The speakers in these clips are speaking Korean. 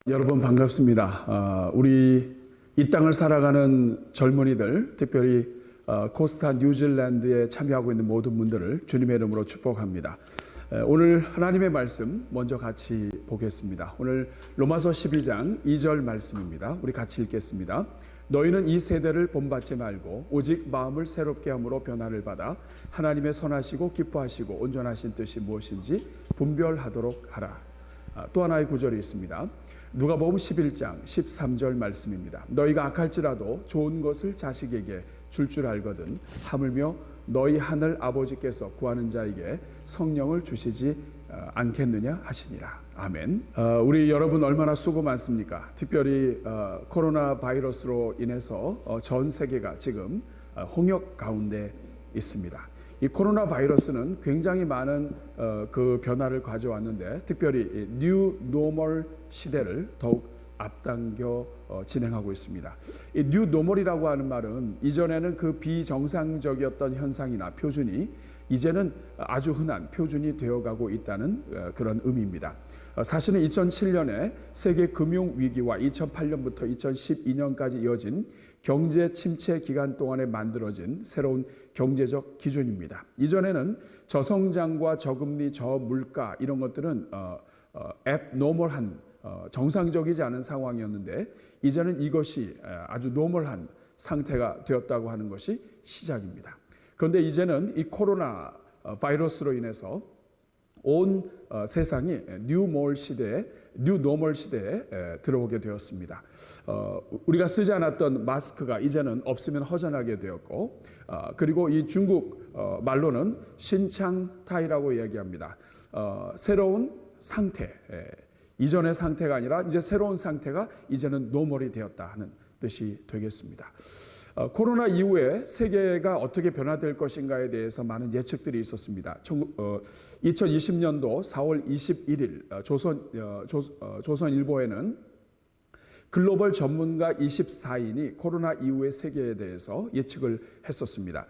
여러분 반갑습니다. 우리 이 땅을 살아가는 젊은이들, 특별히 코스타 뉴질랜드에 참여하고 있는 모든 분들을 주님의 이름으로 축복합니다. 오늘 하나님의 말씀 먼저 같이 보겠습니다. 오늘 로마서 12장 2절 말씀입니다. 우리 같이 읽겠습니다. 너희는 이 세대를 본받지 말고 오직 마음을 새롭게 함으로 변화를 받아 하나님의 선하시고 기뻐하시고 온전하신 뜻이 무엇인지 분별하도록 하라. 또 하나의 구절이 있습니다. 누가복음 11장 13절 말씀입니다. 너희가 악할지라도 좋은 것을 자식에게 줄 알거든 하물며 너희 하늘 아버지께서 구하는 자에게 성령을 주시지 않겠느냐 하시니라. 아멘. 우리 여러분 얼마나 수고 많습니까? 특별히 코로나 바이러스로 인해서 전 세계가 지금 홍역 가운데 있습니다. 이 코로나 바이러스는 굉장히 많은 그 변화를 가져왔는데 특별히 뉴 노멀 시대를 더욱 앞당겨 진행하고 있습니다. 이 뉴 노멀이라고 하는 말은 이전에는 그 비정상적이었던 현상이나 표준이 이제는 아주 흔한 표준이 되어가고 있다는 그런 의미입니다. 사실은 2007년에 세계 금융 위기와 2008년부터 2012년까지 이어진 경제 침체 기간 동안에 만들어진 새로운 경제적 기준입니다. 이전에는 저성장과 저금리, 저물가 이런 것들은 abnormal한 정상적이지 않은 상황이었는데 이제는 이것이 아주 노멀한 상태가 되었다고 하는 것이 시작입니다. 그런데 이제는 이 코로나 바이러스로 인해서 온 세상이 뉴 노멀 시대에 들어오게 되었습니다. 우리가 쓰지 않았던 마스크가 이제는 없으면 허전하게 되었고, 그리고 이 중국 말로는 신창타이라고 이야기합니다. 새로운 상태, 이전의 상태가 아니라 이제 새로운 상태가 이제는 노멀이 되었다 하는 뜻이 되겠습니다. 코로나 이후에 세계가 어떻게 변화될 것인가에 대해서 많은 예측들이 있었습니다. 2020년도 4월 21일 조선일보에는 글로벌 전문가 24인이 코로나 이후의 세계에 대해서 예측을 했었습니다.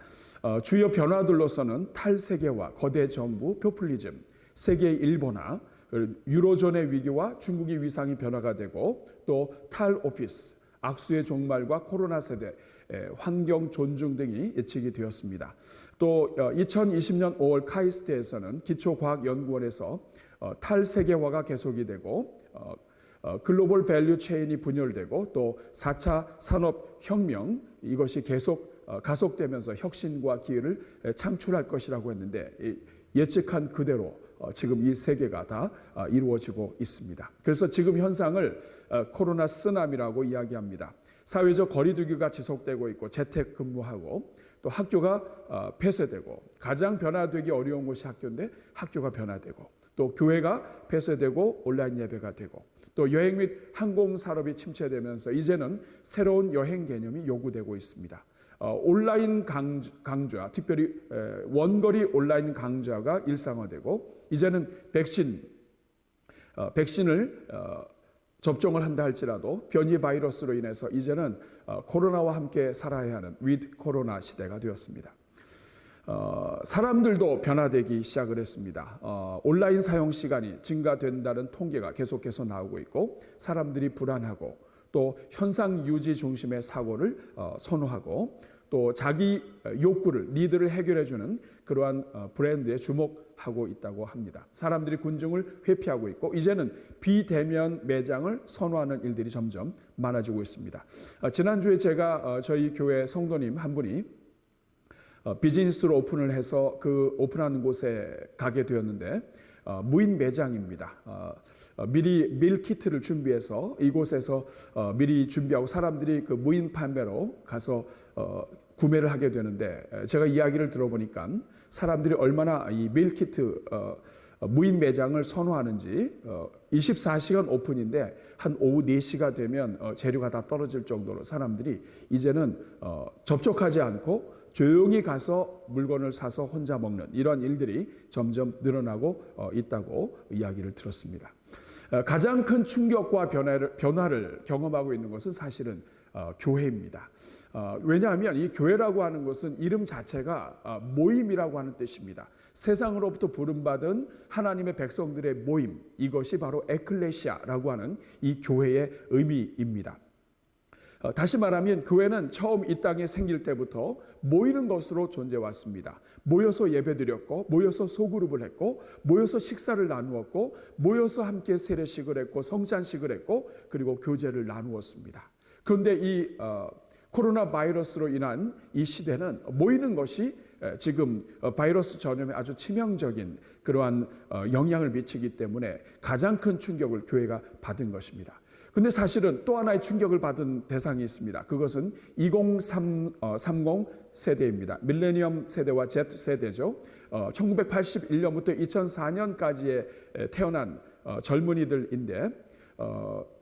주요 변화들로서는 탈세계화, 거대 정부, 포퓰리즘, 세계의 일본화, 유로존의 위기와 중국의 위상이 변화가 되고 또 탈오피스, 악수의 종말과 코로나 세대, 환경 존중 등이 예측이 되었습니다. 또 2020년 5월 카이스트에서는 기초과학연구원에서 탈세계화가 계속이 되고 글로벌 밸류 체인이 분열되고 또 4차 산업혁명 이것이 계속 가속되면서 혁신과 기회를 창출할 것이라고 했는데 예측한 그대로 지금 이 세계가 다 이루어지고 있습니다. 그래서 지금 현상을 코로나 쓰나미라고 이야기합니다. 사회적 거리두기가 지속되고 있고 재택근무하고 또 학교가 폐쇄되고 가장 변화되기 어려운 곳이 학교인데 학교가 변화되고 또 교회가 폐쇄되고 온라인 예배가 되고 또 여행 및 항공산업이 침체되면서 이제는 새로운 여행 개념이 요구되고 있습니다. 온라인 강좌, 특별히 원거리 온라인 강좌가 일상화되고 이제는 백신을 접종을 한다 할지라도 변이 바이러스로 인해서 이제는 코로나와 함께 살아야 하는 위드 코로나 시대가 되었습니다. 사람들도 변화되기 시작을 했습니다. 온라인 사용 시간이 증가된다는 통계가 계속해서 나오고 있고 사람들이 불안하고 또 현상 유지 중심의 사고를 선호하고 또 자기 욕구를 니드를 해결해주는 그러한 브랜드에 주목하고 있다고 합니다. 사람들이 군중을 회피하고 있고 이제는 비대면 매장을 선호하는 일들이 점점 많아지고 있습니다. 지난주에 제가 저희 교회 성도님 한 분이 비즈니스로 오픈을 해서 그 오픈하는 곳에 가게 되었는데 무인 매장입니다. 미리 밀키트를 준비해서 이곳에서 미리 준비하고 사람들이 그 무인 판매로 가서 구매를 하게 되는데 제가 이야기를 들어보니까 사람들이 얼마나 이 밀키트 무인 매장을 선호하는지 24시간 오픈인데 한 오후 4시가 되면 재료가 다 떨어질 정도로 사람들이 이제는 접촉하지 않고 조용히 가서 물건을 사서 혼자 먹는 이런 일들이 점점 늘어나고 있다고 이야기를 들었습니다. 가장 큰 충격과 변화를 경험하고 있는 것은 사실은 교회입니다. 왜냐하면 이 교회라고 하는 것은 이름 자체가 모임이라고 하는 뜻입니다. 세상으로부터 부름받은 하나님의 백성들의 모임, 이것이 바로 에클레시아라고 하는 이 교회의 의미입니다. 다시 말하면 교회는 처음 이 땅에 생길 때부터 모이는 것으로 존재해왔습니다. 모여서 예배드렸고, 모여서 소그룹을 했고, 모여서 식사를 나누었고, 모여서 함께 세례식을 했고, 성찬식을 했고, 그리고 교제를 나누었습니다. 그런데 이 코로나 바이러스로 인한 이 시대는 모이는 것이 지금 바이러스 전염에 아주 치명적인 그러한 영향을 미치기 때문에 가장 큰 충격을 교회가 받은 것입니다. 근데 사실은 또 하나의 충격을 받은 대상이 있습니다. 그것은 2030 세대입니다. 밀레니엄 세대와 Z 세대죠. 1981년부터 2004년까지에 태어난 젊은이들인데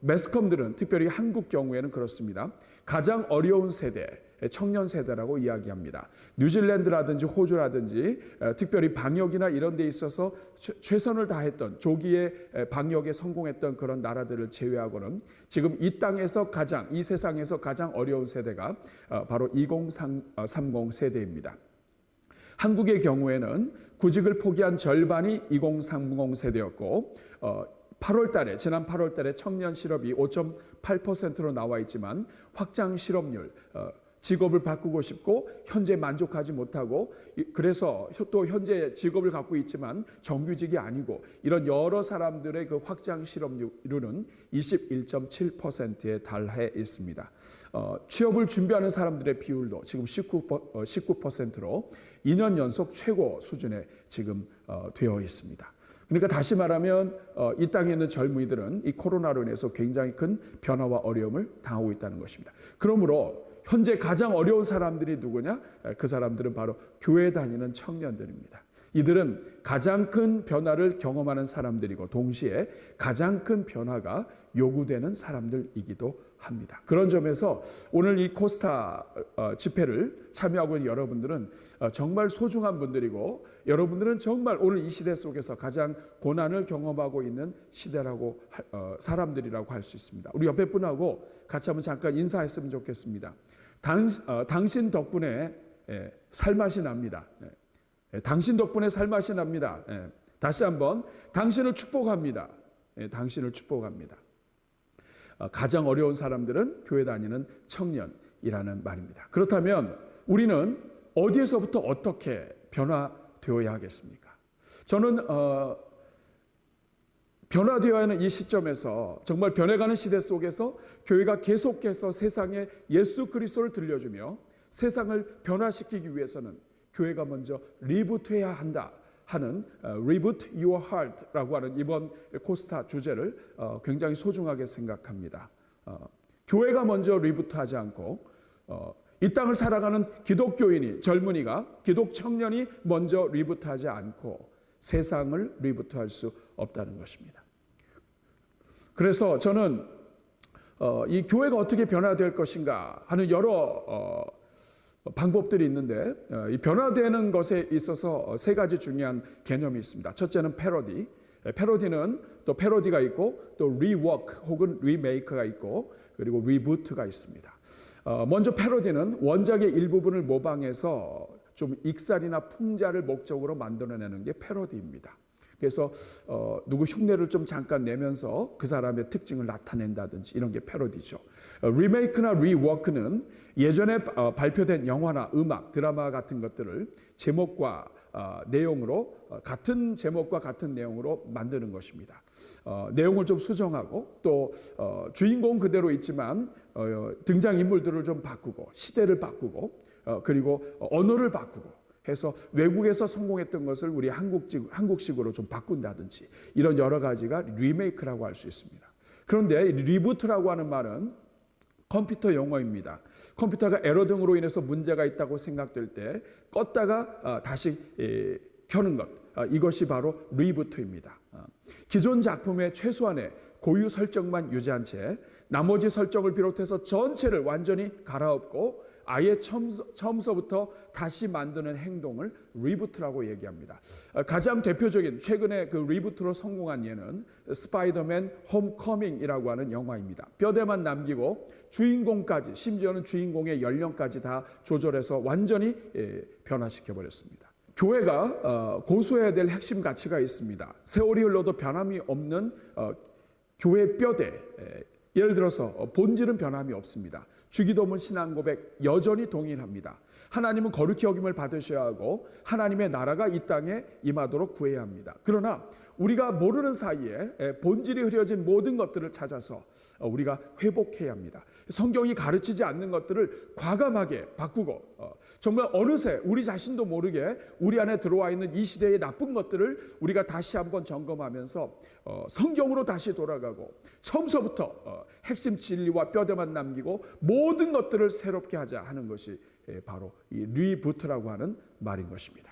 매스컴들은 특별히 한국 경우에는 그렇습니다. 가장 어려운 세대, 청년 세대라고 이야기합니다. 뉴질랜드라든지 호주라든지 특별히 방역이나 이런 데 있어서 최선을 다했던 조기에 방역에 성공했던 그런 나라들을 제외하고는 지금 이 땅에서 이 세상에서 가장 어려운 세대가 바로 2030 세대입니다. 한국의 경우에는 구직을 포기한 절반이 2030 세대였고 지난 8월 달에 청년 실업이 5.8%로 나와 있지만 확장 실업률, 직업을 바꾸고 싶고 현재 만족하지 못하고 그래서 또 현재 직업을 갖고 있지만 정규직이 아니고 이런 여러 사람들의 그 확장 실업률은 21.7%에 달해 있습니다. 취업을 준비하는 사람들의 비율도 지금 19%로 2년 연속 최고 수준에 지금 되어 있습니다. 그러니까 다시 말하면 이 땅에 있는 젊은이들은 이 코로나로 인해서 굉장히 큰 변화와 어려움을 당하고 있다는 것입니다. 그러므로 현재 가장 어려운 사람들이 누구냐? 그 사람들은 바로 교회 다니는 청년들입니다. 이들은 가장 큰 변화를 경험하는 사람들이고 동시에 가장 큰 변화가 요구되는 사람들이기도 합니다. 그런 점에서 오늘 이 코스타 집회를 참여하고 있는 여러분들은 정말 소중한 분들이고 여러분들은 정말 오늘 이 시대 속에서 가장 고난을 경험하고 있는 시대라고 사람들이라고 할 수 있습니다. 우리 옆에 분하고 같이 한번 잠깐 인사했으면 좋겠습니다. 당신 덕분에 살맛이 납니다. 당신 덕분에 살맛이 납니다. 다시 한번 당신을 축복합니다. 당신을 축복합니다. 가장 어려운 사람들은 교회 다니는 청년이라는 말입니다. 그렇다면 우리는 어디에서부터 어떻게 변화되어야 하겠습니까? 저는 변화되어야 하는 이 시점에서 정말 변해가는 시대 속에서 교회가 계속해서 세상에 예수 그리스도를 들려주며 세상을 변화시키기 위해서는 교회가 먼저 리부트해야 한다 하는 Reboot Your Heart라고 하는 이번 코스타 주제를 굉장히 소중하게 생각합니다. 교회가 먼저 리부트하지 않고 이 땅을 살아가는 기독교인이 젊은이가 기독 청년이 먼저 리부트하지 않고 세상을 리부트할 수 없다는 것입니다. 그래서 저는 이 교회가 어떻게 변화될 것인가 하는 여러 방법들이 있는데 이 변화되는 것에 있어서 세 가지 중요한 개념이 있습니다. 첫째는 패러디. 패러디는 또 패러디가 있고 또 리워크 혹은 리메이크가 있고 그리고 리부트가 있습니다. 먼저 패러디는 원작의 일부분을 모방해서 좀 익살이나 풍자를 목적으로 만들어내는 게 패러디입니다. 그래서 누구 흉내를 좀 잠깐 내면서 그 사람의 특징을 나타낸다든지 이런 게 패러디죠. 리메이크나 리워크는 예전에 발표된 영화나 음악, 드라마 같은 것들을 제목과 내용으로 같은 제목과 같은 내용으로 만드는 것입니다. 내용을 좀 수정하고 또 주인공 그대로 있지만 등장인물들을 좀 바꾸고 시대를 바꾸고 그리고 언어를 바꾸고 해서 외국에서 성공했던 것을 우리 한국식으로 좀 바꾼다든지 이런 여러 가지가 리메이크라고 할 수 있습니다. 그런데 리부트라고 하는 말은 컴퓨터 용어입니다. 컴퓨터가 에러 등으로 인해서 문제가 있다고 생각될 때 껐다가 다시 켜는 것, 이것이 바로 리부트입니다. 기존 작품의 최소한의 고유 설정만 유지한 채 나머지 설정을 비롯해서 전체를 완전히 갈아엎고 아예 처음서부터 다시 만드는 행동을 리부트라고 얘기합니다. 가장 대표적인 최근에 그 리부트로 성공한 예는 스파이더맨 홈커밍이라고 하는 영화입니다. 뼈대만 남기고 주인공까지 심지어는 주인공의 연령까지 다 조절해서 완전히 변화시켜버렸습니다. 교회가 고수해야 될 핵심 가치가 있습니다. 세월이 흘러도 변함이 없는 교회 뼈대. 예를 들어서 본질은 변함이 없습니다. 주기도문 신앙 고백 여전히 동일합니다. 하나님은 거룩히 여김을 받으셔야 하고 하나님의 나라가 이 땅에 임하도록 구해야 합니다. 그러나 우리가 모르는 사이에 본질이 흐려진 모든 것들을 찾아서 우리가 회복해야 합니다. 성경이 가르치지 않는 것들을 과감하게 바꾸고 정말 어느새 우리 자신도 모르게 우리 안에 들어와 있는 이 시대의 나쁜 것들을 우리가 다시 한번 점검하면서 성경으로 다시 돌아가고 처음서부터 핵심 진리와 뼈대만 남기고 모든 것들을 새롭게 하자 하는 것이 바로 이 리부트라고 하는 말인 것입니다.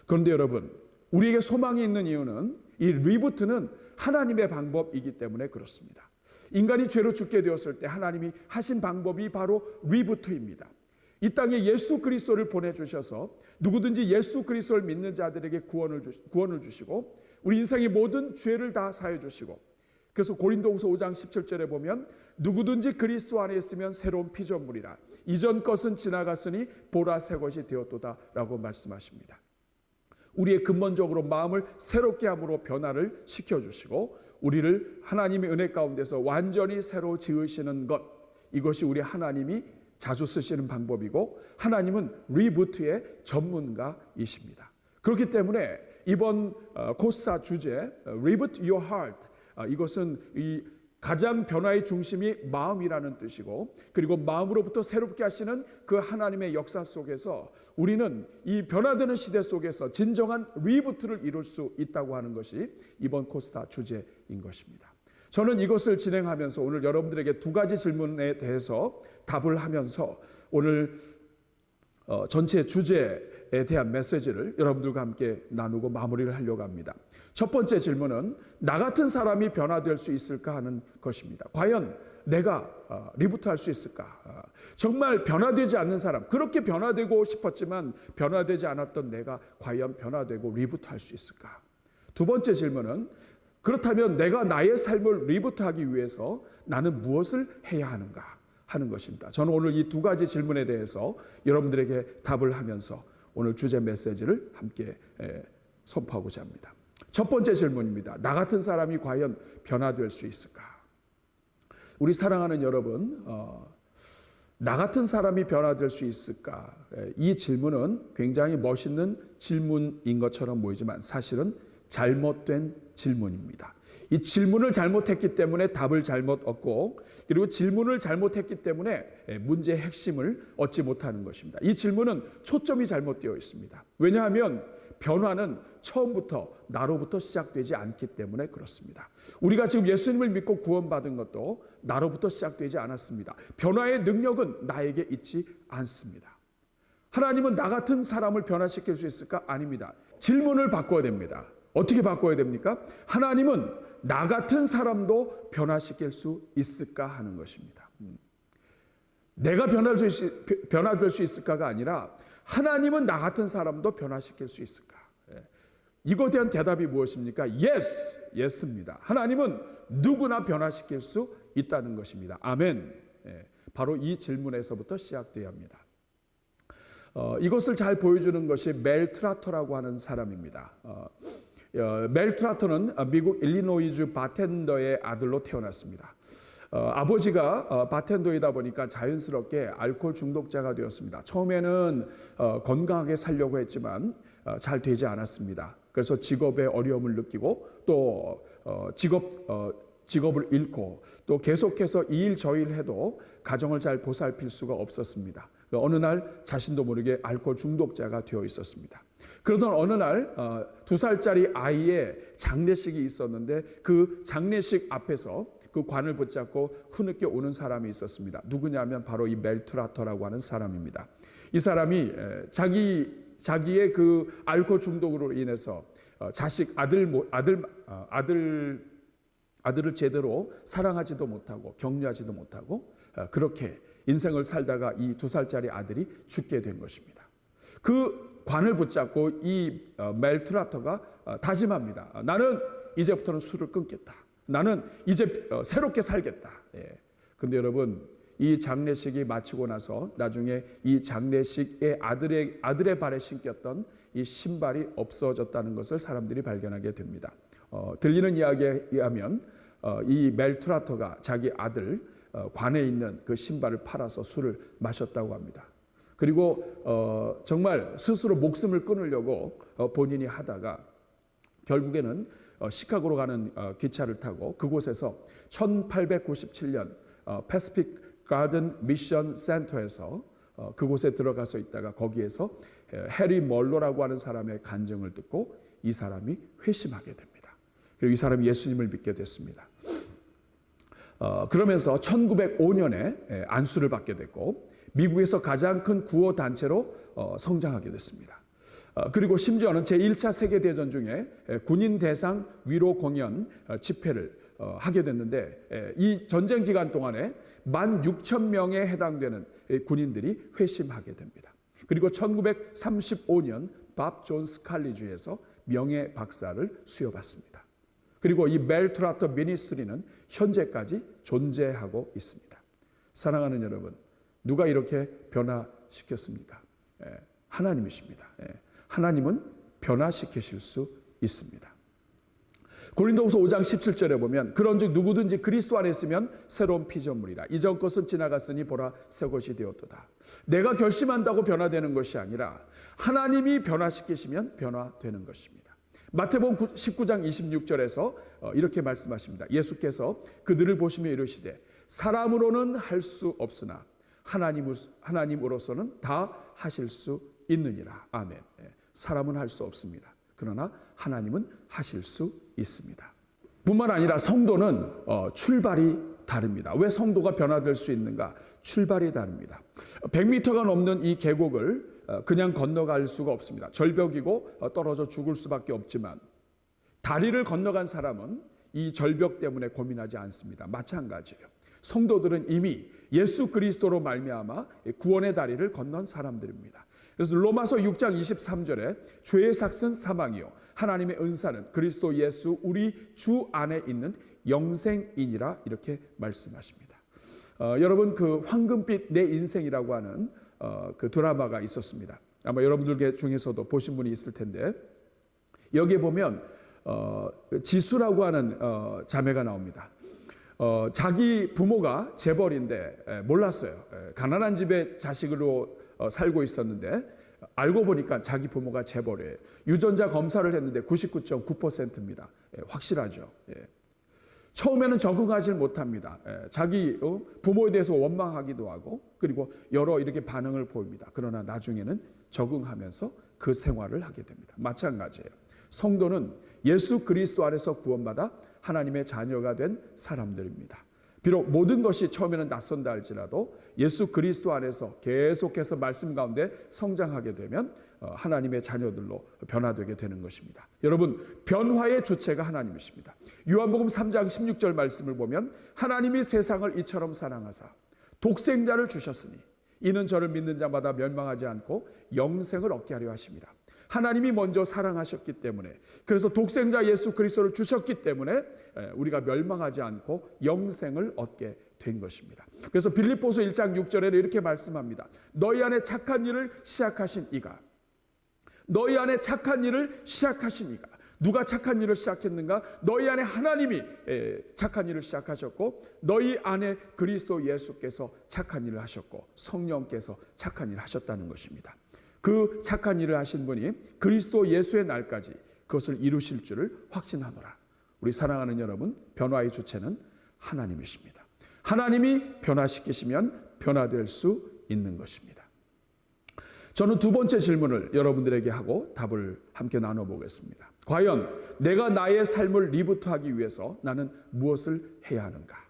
그런데 여러분, 우리에게 소망이 있는 이유는 이 리부트는 하나님의 방법이기 때문에 그렇습니다. 인간이 죄로 죽게 되었을 때 하나님이 하신 방법이 바로 리부트입니다. 이 땅에 예수 그리스도를 보내주셔서 누구든지 예수 그리스도를 믿는 자들에게 구원을 주시고 우리 인생의 모든 죄를 다 사해 주시고, 그래서 고린도후서 5장 17절에 보면 누구든지 그리스도 안에 있으면 새로운 피조물이라 이전 것은 지나갔으니 보라 새 것이 되었도다 라고 말씀하십니다. 우리의 근본적으로 마음을 새롭게 함으로 변화를 시켜주시고 우리를 하나님의 은혜 가운데서 완전히 새로 지으시는 것, 이것이 우리 하나님이 자주 쓰시는 방법이고 하나님은 리부트의 전문가이십니다. 그렇기 때문에 이번 코스타 주제 Reboot Your Heart, 이것은 이 가장 변화의 중심이 마음이라는 뜻이고, 그리고 마음으로부터 새롭게 하시는 그 하나님의 역사 속에서 우리는 이 변화되는 시대 속에서 진정한 리부트를 이룰 수 있다고 하는 것이 이번 코스타 주제인 것입니다. 저는 이것을 진행하면서 오늘 여러분들에게 두 가지 질문에 대해서 답을 하면서 오늘 전체 주제에 대한 메시지를 여러분들과 함께 나누고 마무리를 하려고 합니다. 첫 번째 질문은 나 같은 사람이 변화될 수 있을까 하는 것입니다. 과연 내가 리부트할 수 있을까? 정말 변화되지 않는 사람, 그렇게 변화되고 싶었지만 변화되지 않았던 내가 과연 변화되고 리부트할 수 있을까? 두 번째 질문은 그렇다면 내가 나의 삶을 리부트하기 위해서 나는 무엇을 해야 하는가 하는 것입니다. 저는 오늘 이 두 가지 질문에 대해서 여러분들에게 답을 하면서 오늘 주제 메시지를 함께 선포하고자 합니다. 첫 번째 질문입니다. 나 같은 사람이 과연 변화될 수 있을까? 우리 사랑하는 여러분, 나 같은 사람이 변화될 수 있을까? 이 질문은 굉장히 멋있는 질문인 것처럼 보이지만 사실은 잘못된 질문입니다. 이 질문을 잘못했기 때문에 답을 잘못 얻고, 그리고 질문을 잘못했기 때문에 문제의 핵심을 얻지 못하는 것입니다. 이 질문은 초점이 잘못되어 있습니다. 왜냐하면 변화는 처음부터 나로부터 시작되지 않기 때문에 그렇습니다. 우리가 지금 예수님을 믿고 구원받은 것도 나로부터 시작되지 않았습니다. 변화의 능력은 나에게 있지 않습니다. 하나님은 나 같은 사람을 변화시킬 수 있을까? 아닙니다. 질문을 바꿔야 됩니다. 어떻게 바꿔야 됩니까? 하나님은 나 같은 사람도 변화시킬 수 있을까 하는 것입니다. 내가 변화될 수 있을까가 아니라 하나님은 나 같은 사람도 변화시킬 수 있을까? 이거에 대한 대답이 무엇입니까? Yes, Yes입니다. 하나님은 누구나 변화시킬 수 있다는 것입니다. 아멘. 바로 이 질문에서부터 시작되어야 합니다. 이것을 잘 보여주는 것이 멜 트라터라고 하는 사람입니다. 멜 트라터는 미국 일리노이주 바텐더의 아들로 태어났습니다. 아버지가 바텐더이다 보니까 자연스럽게 알코올 중독자가 되었습니다. 처음에는 건강하게 살려고 했지만 잘 되지 않았습니다. 그래서 직업에 어려움을 느끼고 또 직업을 잃고 또 계속해서 이 일 저 일 해도 가정을 잘 보살필 수가 없었습니다. 어느 날 자신도 모르게 알코올 중독자가 되어 있었습니다. 그러던 어느 날 2살짜리 아이의 장례식이 있었는데 그 장례식 앞에서 그 관을 붙잡고 흐느껴 오는 사람이 있었습니다. 누구냐면 바로 이 멜 트라터라고 하는 사람입니다. 이 사람이 자기의 그 알코올 중독으로 인해서 아들을 제대로 사랑하지도 못하고 격려하지도 못하고 그렇게 인생을 살다가 이 2살짜리 아들이 죽게 된 것입니다. 그 관을 붙잡고 이 멜 트라터가 다짐합니다. 나는 이제부터는 술을 끊겠다. 나는 이제 새롭게 살겠다. 근데 여러분, 이 장례식이 마치고 나서 나중에 이 장례식에 아들의 발에 신겼던 이 신발이 없어졌다는 것을 사람들이 발견하게 됩니다. 들리는 이야기에 의하면 이 멜투라터가 자기 아들 관에 있는 그 신발을 팔아서 술을 마셨다고 합니다. 그리고 정말 스스로 목숨을 끊으려고 본인이 하다가 결국에는 시카고로 가는 기차를 타고 그곳에서 1897년 패시픽 가든 미션 센터에서 그곳에 들어가서 있다가 거기에서 해리 멀로라고 하는 사람의 간증을 듣고 이 사람이 회심하게 됩니다. 그리고 이 사람이 예수님을 믿게 됐습니다. 그러면서 1905년에 안수를 받게 됐고 미국에서 가장 큰 구호 단체로 성장하게 됐습니다. 그리고 심지어는 제1차 세계대전 중에 군인 대상 위로 공연 집회를 하게 됐는데 이 전쟁 기간 동안에 16,000명에 해당되는 군인들이 회심하게 됩니다. 그리고 1935년 밥 존스 칼리주에서 명예 박사를 수여받습니다. 그리고 이 멜투라터 미니스트리는 현재까지 존재하고 있습니다. 사랑하는 여러분, 누가 이렇게 변화시켰습니까? 하나님이십니다. 하나님은 변화시키실 수 있습니다. 고린도후서 5장 17절에 보면 그런즉 누구든지 그리스도 안에 있으면 새로운 피조물이라 이전 것은 지나갔으니 보라 새 것이 되었도다. 내가 결심한다고 변화되는 것이 아니라 하나님이 변화시키시면 변화되는 것입니다. 마태복음 19장 26절에서 이렇게 말씀하십니다. 예수께서 그들을 보시며 이르시되 사람으로는 할 수 없으나 하나님으로서는 다 하실 수 있느니라. 아멘. 사람은 할 수 없습니다. 그러나 하나님은 하실 수 있습니다. 뿐만 아니라 성도는 출발이 다릅니다. 왜 성도가 변화될 수 있는가? 출발이 다릅니다. 100m가 넘는 이 계곡을 그냥 건너갈 수가 없습니다. 절벽이고 떨어져 죽을 수밖에 없지만 다리를 건너간 사람은 이 절벽 때문에 고민하지 않습니다. 마찬가지예요. 성도들은 이미 예수 그리스도로 말미암아 구원의 다리를 건넌 사람들입니다. 그래서 로마서 6장 23절에 죄의 삭은 사망이요 하나님의 은사는 그리스도 예수 우리 주 안에 있는 영생이니라 이렇게 말씀하십니다. 여러분 그 황금빛 내 인생이라고 하는 그 드라마가 있었습니다. 아마 여러분들 중에서도 보신 분이 있을 텐데 여기에 보면 지수라고 하는 자매가 나옵니다. 자기 부모가 재벌인데 몰랐어요. 가난한 집에 자식으로 살고 있었는데 알고 보니까 자기 부모가 재벌이에요. 유전자 검사를 했는데 99.9%입니다. 확실하죠. 처음에는 적응하지 못합니다. 자기 부모에 대해서 원망하기도 하고 그리고 여러 이렇게 반응을 보입니다. 그러나 나중에는 적응하면서 그 생활을 하게 됩니다. 마찬가지예요. 성도는 예수 그리스도 안에서 구원받아 하나님의 자녀가 된 사람들입니다. 비록 모든 것이 처음에는 낯선다 할지라도 예수 그리스도 안에서 계속해서 말씀 가운데 성장하게 되면 하나님의 자녀들로 변화되게 되는 것입니다. 여러분, 변화의 주체가 하나님이십니다. 요한복음 3장 16절 말씀을 보면 하나님이 세상을 이처럼 사랑하사 독생자를 주셨으니 이는 저를 믿는 자마다 멸망하지 않고 영생을 얻게 하려 하심이라. 하나님이 먼저 사랑하셨기 때문에 그래서 독생자 예수 그리스도를 주셨기 때문에 우리가 멸망하지 않고 영생을 얻게 된 것입니다. 그래서 빌립보서 1장 6절에는 이렇게 말씀합니다. 너희 안에 착한 일을 시작하신 이가 너희 안에 착한 일을 시작하신 이가 누가 착한 일을 시작했는가? 너희 안에 하나님이 착한 일을 시작하셨고 너희 안에 그리스도 예수께서 착한 일을 하셨고 성령께서 착한 일을 하셨다는 것입니다. 그 착한 일을 하신 분이 그리스도 예수의 날까지 그것을 이루실 줄을 확신하노라. 우리 사랑하는 여러분, 변화의 주체는 하나님이십니다. 하나님이 변화시키시면 변화될 수 있는 것입니다. 저는 두 번째 질문을 여러분들에게 하고 답을 함께 나눠보겠습니다. 과연 내가 나의 삶을 리부트하기 위해서 나는 무엇을 해야 하는가?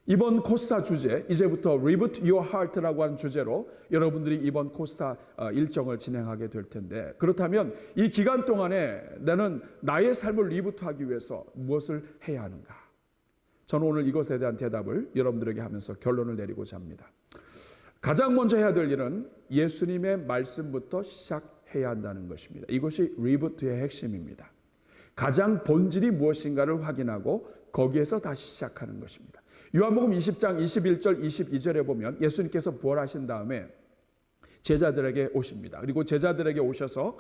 이번 코스타 주제, 이제부터 Reboot Your Heart라고 하는 주제로 여러분들이 이번 코스타 일정을 진행하게 될 텐데 그렇다면 이 기간 동안에 나는 나의 삶을 리부트하기 위해서 무엇을 해야 하는가? 저는 오늘 이것에 대한 대답을 여러분들에게 하면서 결론을 내리고자 합니다. 가장 먼저 해야 될 일은 예수님의 말씀부터 시작해야 한다는 것입니다. 이것이 리부트의 핵심입니다. 가장 본질이 무엇인가를 확인하고 거기에서 다시 시작하는 것입니다. 요한복음 20장 21절 22절에 보면 예수님께서 부활하신 다음에 제자들에게 오십니다. 그리고 제자들에게 오셔서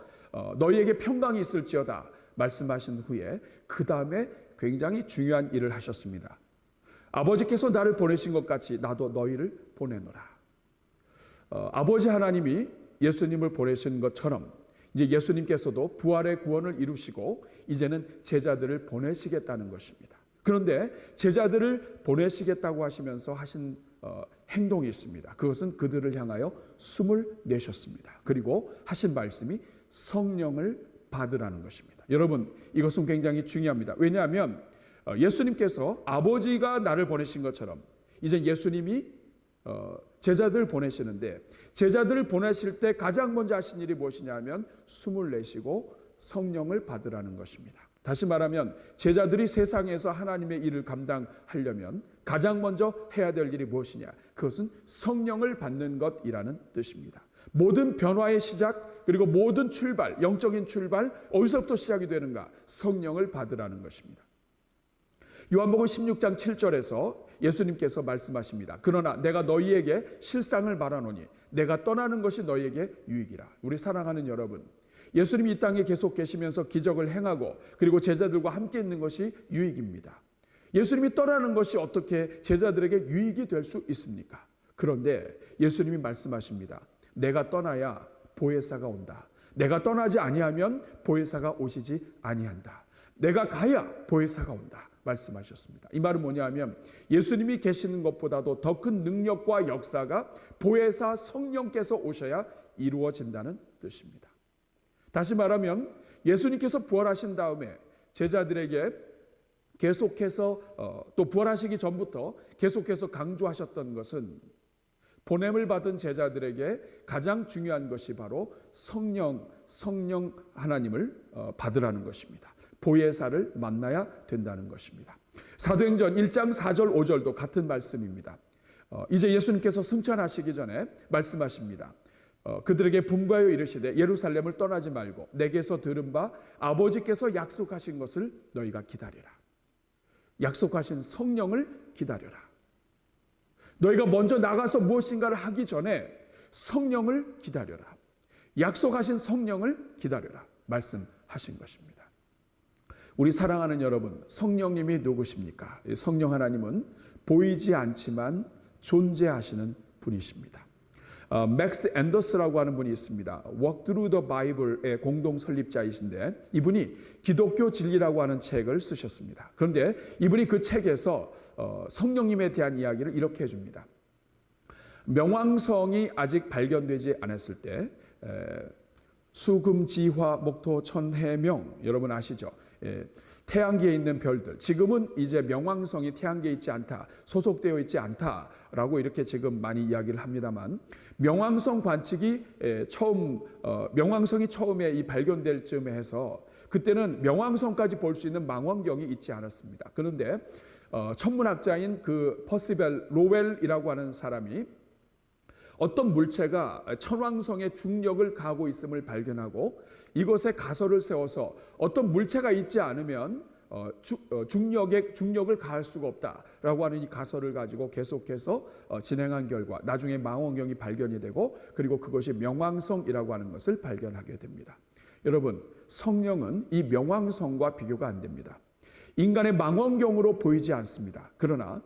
너희에게 평강이 있을지어다 말씀하신 후에 그 다음에 굉장히 중요한 일을 하셨습니다. 아버지께서 나를 보내신 것 같이 나도 너희를 보내노라. 아버지 하나님이 예수님을 보내신 것처럼 이제 예수님께서도 부활의 구원을 이루시고 이제는 제자들을 보내시겠다는 것입니다. 그런데 제자들을 보내시겠다고 하시면서 하신 행동이 있습니다. 그것은 그들을 향하여 숨을 내셨습니다. 그리고 하신 말씀이 성령을 받으라는 것입니다. 여러분, 이것은 굉장히 중요합니다. 왜냐하면 예수님께서 아버지가 나를 보내신 것처럼 이제 예수님이 제자들을 보내시는데, 제자들을 보내실 때 가장 먼저 하신 일이 무엇이냐 하면 숨을 내쉬고 성령을 받으라는 것입니다. 다시 말하면 제자들이 세상에서 하나님의 일을 감당하려면 가장 먼저 해야 될 일이 무엇이냐? 그것은 성령을 받는 것이라는 뜻입니다. 모든 변화의 시작, 그리고 모든 출발, 영적인 출발, 어디서부터 시작이 되는가? 성령을 받으라는 것입니다. 요한복음 16장 7절에서 예수님께서 말씀하십니다. 그러나 내가 너희에게 실상을 말하노니 내가 떠나는 것이 너희에게 유익이라. 우리 사랑하는 여러분, 예수님이 이 땅에 계속 계시면서 기적을 행하고 그리고 제자들과 함께 있는 것이 유익입니다. 예수님이 떠나는 것이 어떻게 제자들에게 유익이 될 수 있습니까? 그런데 예수님이 말씀하십니다. 내가 떠나야 보혜사가 온다. 내가 떠나지 아니하면 보혜사가 오시지 아니한다. 내가 가야 보혜사가 온다 말씀하셨습니다. 이 말은 뭐냐 하면 예수님이 계시는 것보다도 더 큰 능력과 역사가 보혜사 성령께서 오셔야 이루어진다는 뜻입니다. 다시 말하면 예수님께서 부활하신 다음에 제자들에게 계속해서 또 부활하시기 전부터 계속해서 강조하셨던 것은 보냄을 받은 제자들에게 가장 중요한 것이 바로 성령 하나님을 받으라는 것입니다. 보혜사를 만나야 된다는 것입니다. 사도행전 1장 4절 5절도 같은 말씀입니다. 이제 예수님께서 승천하시기 전에 말씀하십니다. 그들에게 분부하여 이르시되 예루살렘을 떠나지 말고 내게서 들은 바 아버지께서 약속하신 것을 너희가 기다리라. 약속하신 성령을 기다려라. 너희가 먼저 나가서 무엇인가를 하기 전에 성령을 기다려라. 약속하신 성령을 기다려라 말씀하신 것입니다. 우리 사랑하는 여러분, 성령님이 누구십니까? 성령 하나님은 보이지 않지만 존재하시는 분이십니다. 맥스 앤더스라고 하는 분이 있습니다. Walk Through the Bible의 공동 설립자이신데 이분이 기독교 진리라고 하는 책을 쓰셨습니다. 그런데 이분이 그 책에서 성령님에 대한 이야기를 이렇게 해줍니다. 명왕성이 아직 발견되지 않았을 때 수금지화 목토 천해명, 여러분 아시죠? 태양계에 있는 별들, 지금은 이제 명왕성이 태양계에 있지 않다, 소속되어 있지 않다라고 이렇게 지금 많이 이야기를 합니다만, 명왕성 관측이 명왕성이 처음에 이 발견될 즈음에 해서 그때는 명왕성까지 볼 수 있는 망원경이 있지 않았습니다. 그런데 천문학자인 그 퍼시벨 로웰이라고 하는 사람이 어떤 물체가 천왕성의 중력을 가하고 있음을 발견하고 이것에 가설을 세워서 어떤 물체가 있지 않으면 중력을 가할 수가 없다라고 하는 이 가설을 가지고 계속해서 진행한 결과 나중에 망원경이 발견이 되고 그리고 그것이 명왕성이라고 하는 것을 발견하게 됩니다. 여러분, 성령은 이 명왕성과 비교가 안 됩니다. 인간의 망원경으로 보이지 않습니다. 그러나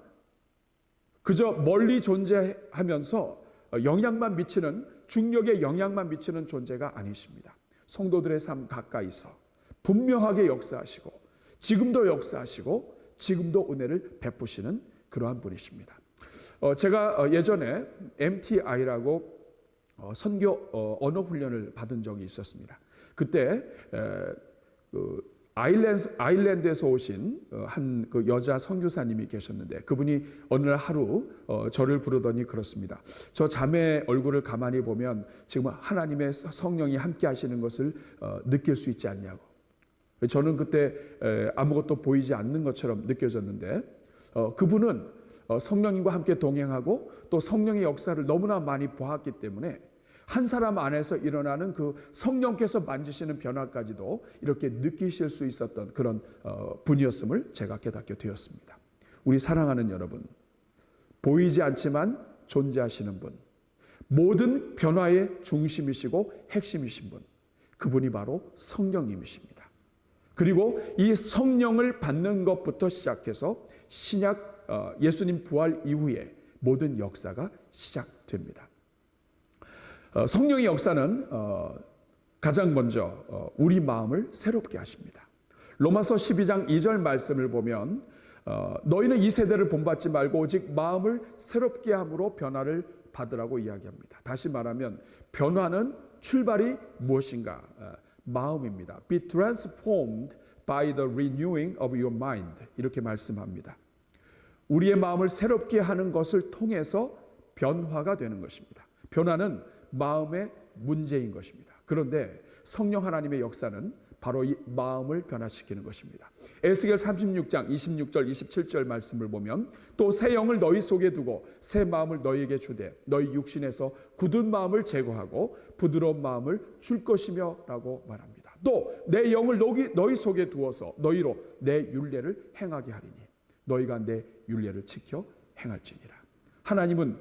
그저 멀리 존재하면서 영향만 미치는, 중력에 영향만 미치는 존재가 아니십니다. 성도들의 삶 가까이서 분명하게 역사하시고 지금도 역사하시고 지금도 은혜를 베푸시는 그러한 분이십니다. 제가 예전에 MTI라고 선교 언어 훈련을 받은 적이 있었습니다. 그때 아일랜드에서 오신 한 그 여자 선교사님이 계셨는데 그분이 어느 날 하루 저를 부르더니 그렇습니다. 저 자매 얼굴을 가만히 보면 지금 하나님의 성령이 함께 하시는 것을 느낄 수 있지 않냐고. 저는 그때 아무것도 보이지 않는 것처럼 느껴졌는데 그분은 성령님과 함께 동행하고 또 성령의 역사를 너무나 많이 보았기 때문에 한 사람 안에서 일어나는 그 성령께서 만지시는 변화까지도 이렇게 느끼실 수 있었던 그런 분이었음을 제가 깨닫게 되었습니다. 우리 사랑하는 여러분, 보이지 않지만 존재하시는 분, 모든 변화의 중심이시고 핵심이신 분, 그분이 바로 성령님이십니다. 그리고 이 성령을 받는 것부터 시작해서 신약 예수님 부활 이후에 모든 역사가 시작됩니다. 성령의 역사는 가장 먼저 우리 마음을 새롭게 하십니다. 로마서 12장 2절 말씀을 보면 너희는 이 세대를 본받지 말고 오직 마음을 새롭게 함으로 변화를 받으라고 이야기합니다. 다시 말하면 변화는 출발이 무엇인가? 마음입니다. Be transformed by the renewing of your mind. 이렇게 말씀합니다. 우리의 마음을 새롭게 하는 것을 통해서 변화가 되는 것입니다. 변화는 마음의 문제인 것입니다. 그런데 성령 하나님의 역사는 바로 이 마음을 변화시키는 것입니다. 에스겔 36장 26절 27절 말씀을 보면 또 새 영을 너희 속에 두고 새 마음을 너희에게 주되 너희 육신에서 굳은 마음을 제거하고 부드러운 마음을 줄 것이며 라고 말합니다. 또 내 영을 너희 속에 두어서 너희로 내 율례를 행하게 하리니 너희가 내 율례를 지켜 행할지니라. 하나님은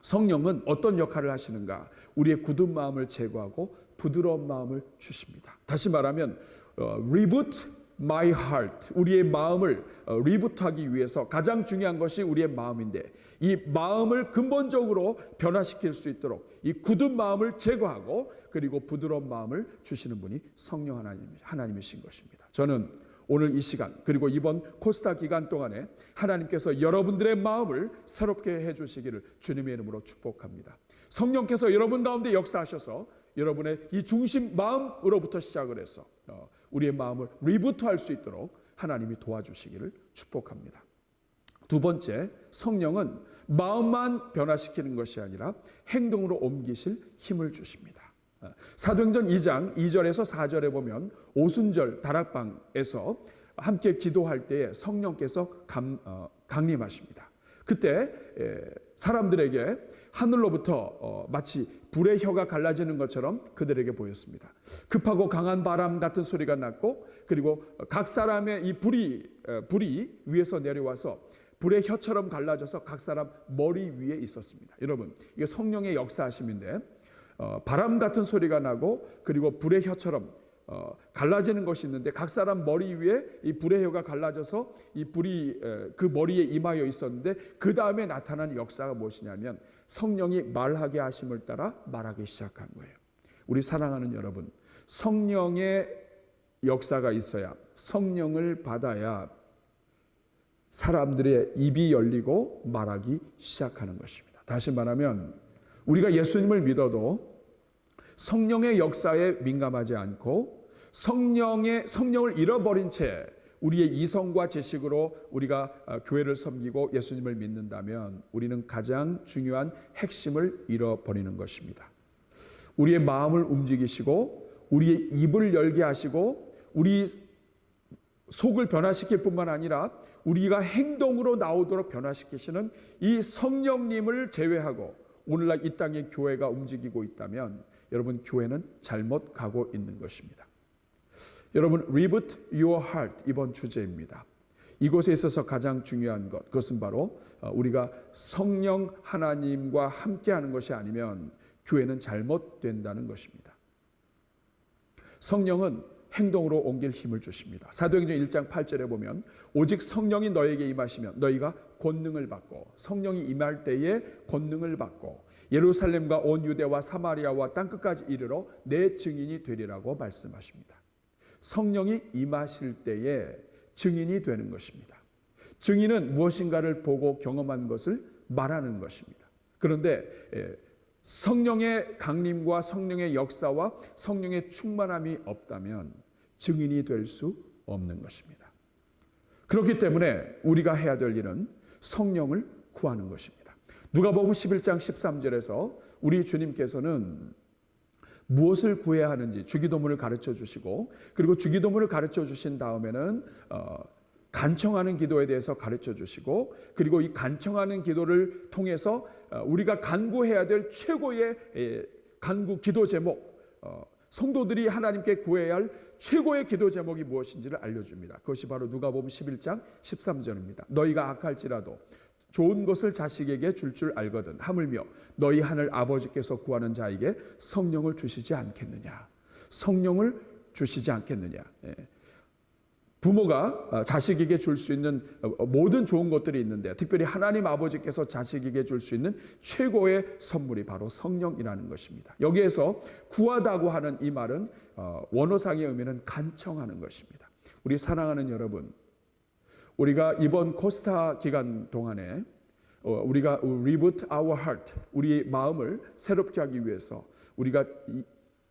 성령은 어떤 역할을 하시는가? 우리의 굳은 마음을 제거하고 부드러운 마음을 주십니다. 다시 말하면 reboot my heart, 우리의 마음을 리부트하기 위해서 가장 중요한 것이 우리의 마음인데 이 마음을 근본적으로 변화시킬 수 있도록 이 굳은 마음을 제거하고 그리고 부드러운 마음을 주시는 분이 성령 하나님이신 것입니다. 저는 오늘 이 시간 그리고 이번 코스타 기간 동안에 하나님께서 여러분들의 마음을 새롭게 해주시기를 주님의 이름으로 축복합니다. 성령께서 여러분 가운데 역사하셔서 여러분의 이 중심 마음으로부터 시작을 해서 우리의 마음을 리부트할 수 있도록 하나님이 도와주시기를 축복합니다. 두 번째, 성령은 마음만 변화시키는 것이 아니라 행동으로 옮기실 힘을 주십니다. 사도행전 2장 2절에서 4절에 보면 오순절 다락방에서 함께 기도할 때에 성령께서 강림하십니다. 그때 사람들에게 하늘로부터 마치 불의 혀가 갈라지는 것처럼 그들에게 보였습니다. 급하고 강한 바람 같은 소리가 났고 그리고 각 사람의 이 불이 위에서 내려와서 불의 혀처럼 갈라져서 각 사람 머리 위에 있었습니다. 여러분, 이게 성령의 역사하심인데 바람 같은 소리가 나고 그리고 불의 혀처럼 갈라지는 것이 있는데 각 사람 머리 위에 이 불의 혀가 갈라져서 이 불이 그 머리에 임하여 있었는데 그 다음에 나타나는 역사가 무엇이냐면 성령이 말하게 하심을 따라 말하기 시작한 거예요. 우리 사랑하는 여러분, 성령의 역사가 있어야 성령을 받아야 사람들의 입이 열리고 말하기 시작하는 것입니다. 다시 말하면 우리가 예수님을 믿어도 성령의 역사에 민감하지 않고 성령을 잃어버린 채 우리의 이성과 지식으로 우리가 교회를 섬기고 예수님을 믿는다면 우리는 가장 중요한 핵심을 잃어버리는 것입니다. 우리의 마음을 움직이시고 우리의 입을 열게 하시고 우리 속을 변화시킬 뿐만 아니라 우리가 행동으로 나오도록 변화시키시는 이 성령님을 제외하고 오늘날 이 땅의 교회가 움직이고 있다면 여러분 교회는 잘못 가고 있는 것입니다. 여러분 Reboot Your Heart 이번 주제입니다. 이곳에 있어서 가장 중요한 것 그것은 바로 우리가 성령 하나님과 함께하는 것이 아니면 교회는 잘못된다는 것입니다. 성령은 행동으로 옮길 힘을 주십니다. 사도행전 1장 8절에 보면 오직 성령이 너에게 임하시면 너희가 권능을 받고 성령이 임할 때에 권능을 받고 예루살렘과 온 유대와 사마리아와 땅끝까지 이르러 내 증인이 되리라고 말씀하십니다. 성령이 임하실 때에 증인이 되는 것입니다. 증인은 무엇인가를 보고 경험한 것을 말하는 것입니다. 그런데 성령의 강림과 성령의 역사와 성령의 충만함이 없다면 증인이 될 수 없는 것입니다. 그렇기 때문에 우리가 해야 될 일은 성령을 구하는 것입니다. 누가복음 11장 13절에서 우리 주님께서는 무엇을 구해야 하는지 주기도문을 가르쳐 주시고 그리고 주기도문을 가르쳐 주신 다음에는 간청하는 기도에 대해서 가르쳐 주시고 그리고 이 간청하는 기도를 통해서 우리가 간구해야 될 최고의 간구 기도 제목 성도들이 하나님께 구해야 할 최고의 기도 제목이 무엇인지를 알려줍니다. 그것이 바로 누가복음 11장 13절입니다. 너희가 악할지라도 좋은 것을 자식에게 줄 알거든 하물며 너희 하늘 아버지께서 구하는 자에게 성령을 주시지 않겠느냐. 성령을 주시지 않겠느냐. 부모가 자식에게 줄 수 있는 모든 좋은 것들이 있는데 특별히 하나님 아버지께서 자식에게 줄 수 있는 최고의 선물이 바로 성령이라는 것입니다. 여기에서 구하다고 하는 이 말은 원어상의 의미는 간청하는 것입니다. 우리 사랑하는 여러분, 우리가 이번 코스타 기간 동안에 우리가 reboot our heart, 우리의 마음을 새롭게 하기 위해서 우리가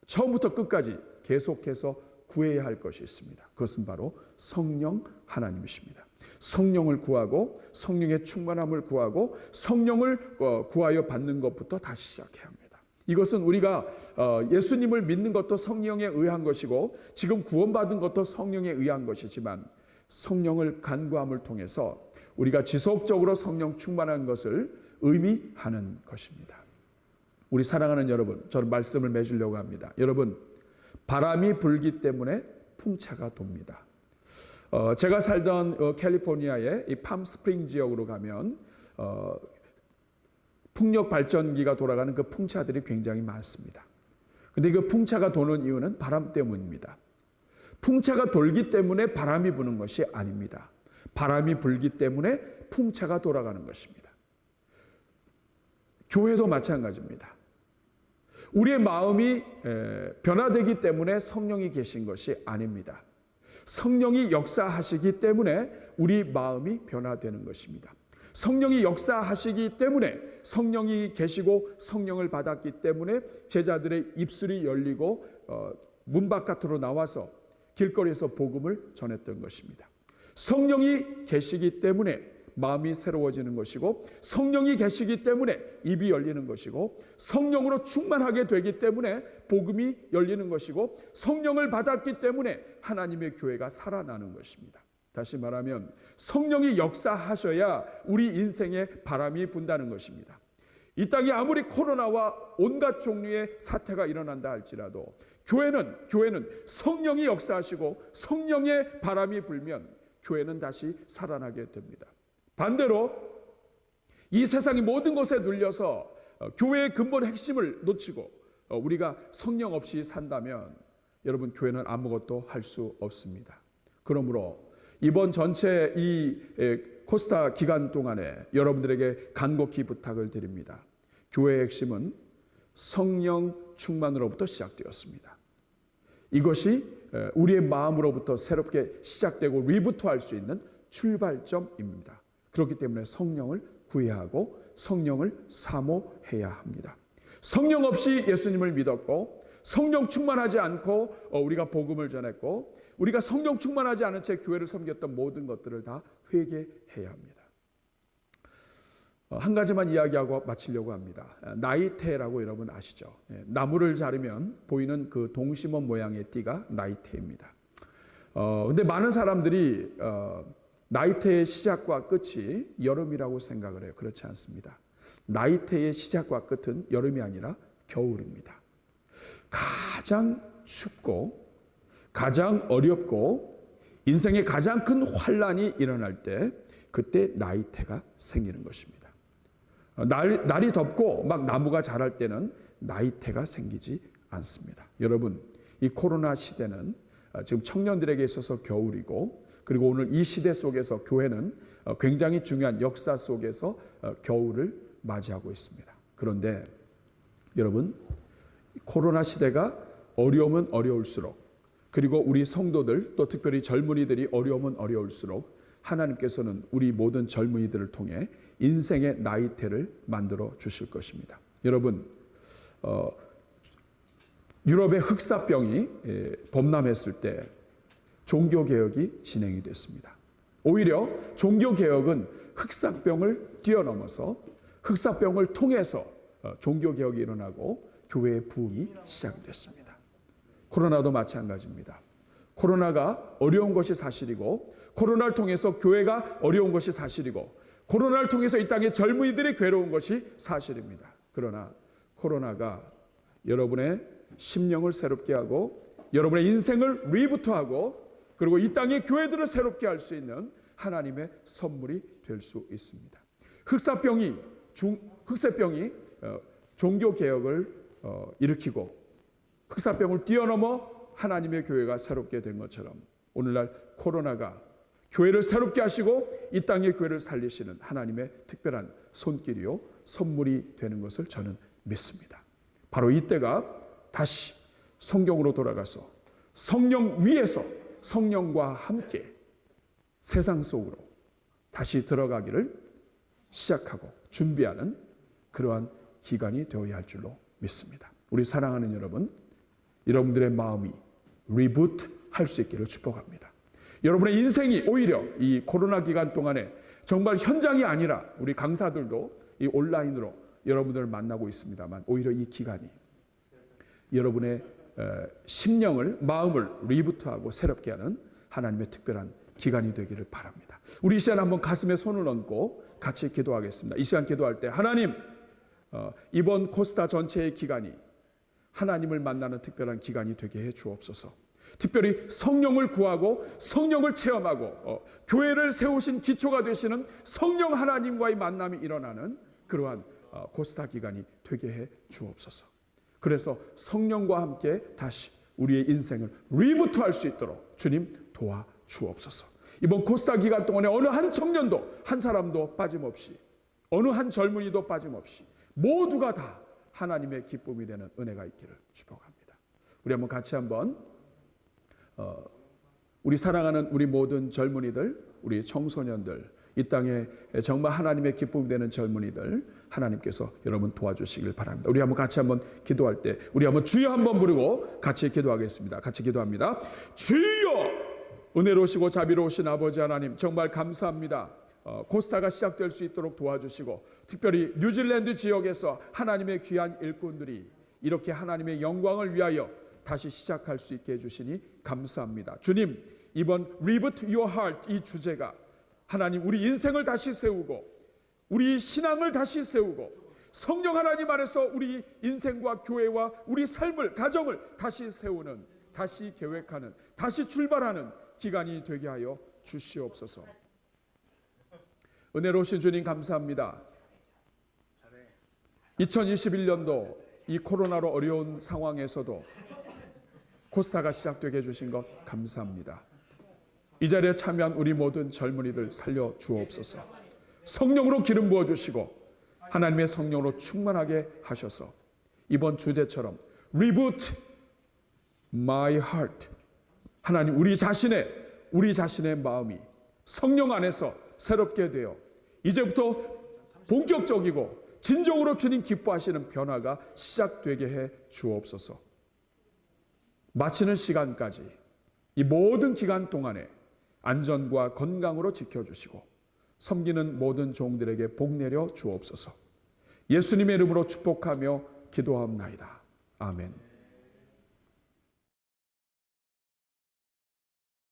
처음부터 끝까지 계속해서 구해야 할 것이 있습니다. 그것은 바로 성령 하나님이십니다. 성령을 구하고 성령의 충만함을 구하고 성령을 구하여 받는 것부터 다시 시작해야 합니다. 이것은 우리가 예수님을 믿는 것도 성령에 의한 것이고 지금 구원받은 것도 성령에 의한 것이지만 성령을 간구함을 통해서 우리가 지속적으로 성령 충만한 것을 의미하는 것입니다. 우리 사랑하는 여러분, 저는 말씀을 맺으려고 합니다. 여러분, 바람이 불기 때문에 풍차가 돕니다. 제가 살던 캘리포니아의 이 팜스프링 지역으로 가면 풍력 발전기가 돌아가는 그 풍차들이 굉장히 많습니다. 그런데 그 풍차가 도는 이유는 바람 때문입니다. 풍차가 돌기 때문에 바람이 부는 것이 아닙니다. 바람이 불기 때문에 풍차가 돌아가는 것입니다. 교회도 마찬가지입니다. 우리의 마음이 변화되기 때문에 성령이 계신 것이 아닙니다. 성령이 역사하시기 때문에 우리 마음이 변화되는 것입니다. 성령이 역사하시기 때문에 성령이 계시고 성령을 받았기 때문에 제자들의 입술이 열리고 문 바깥으로 나와서 길거리에서 복음을 전했던 것입니다. 성령이 계시기 때문에 마음이 새로워지는 것이고 성령이 계시기 때문에 입이 열리는 것이고 성령으로 충만하게 되기 때문에 복음이 열리는 것이고 성령을 받았기 때문에 하나님의 교회가 살아나는 것입니다. 다시 말하면 성령이 역사하셔야 우리 인생에 바람이 분다는 것입니다. 이 땅에 아무리 코로나와 온갖 종류의 사태가 일어난다 할지라도 교회는 성령이 역사하시고 성령의 바람이 불면 교회는 다시 살아나게 됩니다. 반대로 이 세상의 모든 것에 눌려서 교회의 근본 핵심을 놓치고 우리가 성령 없이 산다면 여러분 교회는 아무것도 할 수 없습니다. 그러므로 이번 전체 이 코스타 기간 동안에 여러분들에게 간곡히 부탁을 드립니다. 교회의 핵심은 성령 충만으로부터 시작되었습니다. 이것이 우리의 마음으로부터 새롭게 시작되고 리부트할 수 있는 출발점입니다. 그렇기 때문에 성령을 구해야 하고 성령을 사모해야 합니다. 성령 없이 예수님을 믿었고 성령 충만하지 않고 우리가 복음을 전했고 우리가 성령 충만하지 않은 채 교회를 섬겼던 모든 것들을 다 회개해야 합니다. 한 가지만 이야기하고 마치려고 합니다. 나이테라고 여러분 아시죠? 나무를 자르면 보이는 그 동심원 모양의 띠가 나이테입니다. 근데 많은 사람들이 나이테의 시작과 끝이 여름이라고 생각을 해요. 그렇지 않습니다. 나이테의 시작과 끝은 여름이 아니라 겨울입니다. 가장 춥고 가장 어렵고 인생의 가장 큰 환란이 일어날 때 그때 나이테가 생기는 것입니다. 날이 덥고 막 나무가 자랄 때는 나이테가 생기지 않습니다. 여러분, 이 코로나 시대는 지금 청년들에게 있어서 겨울이고 그리고 오늘 이 시대 속에서 교회는 굉장히 중요한 역사 속에서 겨울을 맞이하고 있습니다. 그런데 여러분, 코로나 시대가 어려우면 어려울수록 그리고 우리 성도들 또 특별히 젊은이들이 어려우면 어려울수록 하나님께서는 우리 모든 젊은이들을 통해 인생의 나이테를 만들어 주실 것입니다. 여러분, 유럽의 흑사병이 범람했을 때 종교개혁이 진행이 됐습니다. 오히려 종교개혁은 흑사병을 뛰어넘어서 흑사병을 통해서 종교개혁이 일어나고 교회의 부흥이 시작이 됐습니다. 코로나도 마찬가지입니다. 코로나가 어려운 것이 사실이고 코로나를 통해서 교회가 어려운 것이 사실이고 코로나를 통해서 이 땅의 젊은이들이 괴로운 것이 사실입니다. 그러나 코로나가 여러분의 심령을 새롭게 하고 여러분의 인생을 리부트하고 그리고 이 땅의 교회들을 새롭게 할 수 있는 하나님의 선물이 될 수 있습니다. 흑사병이 종교 개혁을 일으키고 흑사병을 뛰어넘어 하나님의 교회가 새롭게 된 것처럼 오늘날 코로나가 교회를 새롭게 하시고 이 땅의 교회를 살리시는 하나님의 특별한 손길이요 선물이 되는 것을 저는 믿습니다. 바로 이때가 다시 성경으로 돌아가서 성령 위에서 성령과 함께 세상 속으로 다시 들어가기를 시작하고 준비하는 그러한 기간이 되어야 할 줄로 믿습니다. 우리 사랑하는 여러분, 여러분들의 마음이 리부트 할 수 있기를 축복합니다. 여러분의 인생이 오히려 이 코로나 기간 동안에 정말 현장이 아니라 우리 강사들도 이 온라인으로 여러분들을 만나고 있습니다만 오히려 이 기간이 여러분의 심령을 마음을 리부트하고 새롭게 하는 하나님의 특별한 기간이 되기를 바랍니다. 우리 이 시간 한번 가슴에 손을 얹고 같이 기도하겠습니다. 이 시간 기도할 때 하나님 이번 코스타 전체의 기간이 하나님을 만나는 특별한 기간이 되게 해 주옵소서. 특별히 성령을 구하고 성령을 체험하고 교회를 세우신 기초가 되시는 성령 하나님과의 만남이 일어나는 그러한 코스타 기간이 되게 해 주옵소서. 그래서 성령과 함께 다시 우리의 인생을 리부트할 수 있도록 주님 도와 주옵소서. 이번 코스타 기간 동안에 어느 한 청년도 한 사람도 빠짐없이 어느 한 젊은이도 빠짐없이 모두가 다 하나님의 기쁨이 되는 은혜가 있기를 축복합니다. 우리 한번 같이 한번 우리 사랑하는 우리 모든 젊은이들, 우리 청소년들, 이 땅에 정말 하나님의 기쁨이 되는 젊은이들 하나님께서 여러분 도와주시길 바랍니다. 우리 한번 같이 한번 기도할 때 우리 한번 주여 한번 부르고 같이 기도하겠습니다. 같이 기도합니다. 주여! 은혜로우시고 자비로우신 아버지 하나님 정말 감사합니다. 코스타가 시작될 수 있도록 도와주시고 특별히 뉴질랜드 지역에서 하나님의 귀한 일꾼들이 이렇게 하나님의 영광을 위하여 다시 시작할 수 있게 해주시니 감사합니다. 주님, 이번 Reboot Your Heart 이 주제가 하나님 우리 인생을 다시 세우고 우리 신앙을 다시 세우고 성령 하나님 안에서 우리 인생과 교회와 우리 삶을 가정을 다시 세우는 다시 계획하는 다시 출발하는 기간이 되게 하여 주시옵소서. 은혜로우신 주님 감사합니다. 2021년도 이 코로나로 어려운 상황에서도 코스타가 시작되게 해주신 것 감사합니다. 이 자리에 참여한 우리 모든 젊은이들 살려 주옵소서. 성령으로 기름 부어주시고 하나님의 성령으로 충만하게 하셔서 이번 주제처럼 Reboot my heart 하나님 우리 자신의 마음이 성령 안에서 새롭게 되어 이제부터 본격적이고 진정으로 주님 기뻐하시는 변화가 시작되게 해 주옵소서. 마치는 시간까지 이 모든 기간 동안에 안전과 건강으로 지켜주시고 섬기는 모든 종들에게 복 내려 주옵소서. 예수님의 이름으로 축복하며 기도하옵나이다. 아멘.